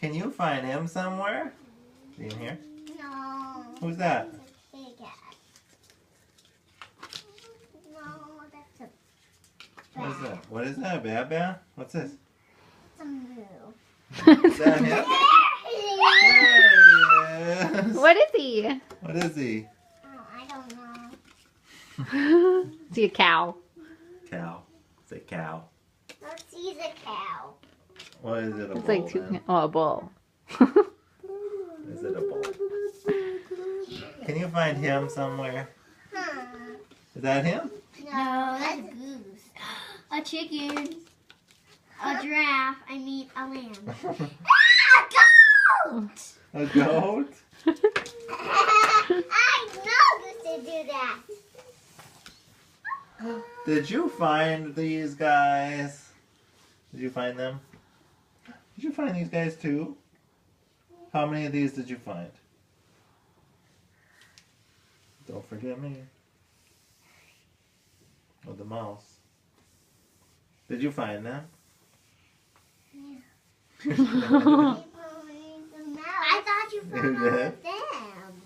Can you find him somewhere? Is he in here? No. Who's that? That's a big cat. No, that's a What is that? What is that? Baa? What's this? It's a moo. Is that him? There he is. What is he? What is he? Oh, I don't know. Is he a cow? Cow. Say cow. Let's see the cow. What is it? A It's bull? like two. Then? Oh, a bull. Is it a bull? Can you find him somewhere? Huh. Is that him? No, that's a goose. A chicken. A giraffe. I mean, a lamb. Goat! A goat? I know goose to do that. Did you find these guys? Did you find them? Did you find these guys too? How many of these did you find? Don't forget me. Oh, the mouse. Did you find them? Yeah. You I thought you found all did? of them.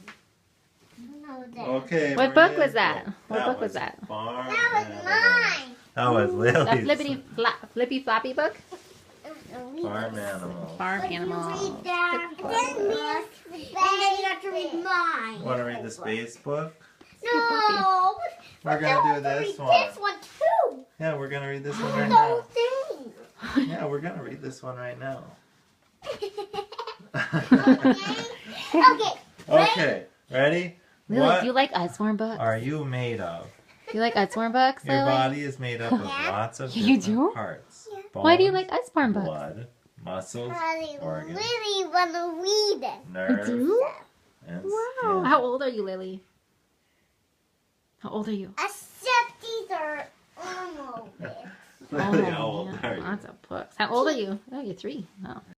No, that. Okay. What book Maria's was that? book. What book was that? Farm That was Animals. mine. That was A Lily's. flippy floppy book? Farm Animals. Farm But animals. you read that, and then you have to read mine. Want to read the space book? No. We're gonna do this Read one. this one too. Yeah, we're gonna read this one right The whole now. thing. Yeah, we're gonna read this one right now. Okay. Okay, ready? Lily, What do you like Earthworm books? are you made of? Do you like Earthworm books, Your Lily? body is made up of Yeah. lots of You different do? parts. Yeah. Why do you Bones, like Earthworm books? blood, muscles, I organs, really want to read it. nerves, do? and Wow. skin. How old are you, Lily? How old are you? Except these are almost. Lily, how old yeah, are you? lots of books. How old are you? Oh, you're 3. Oh.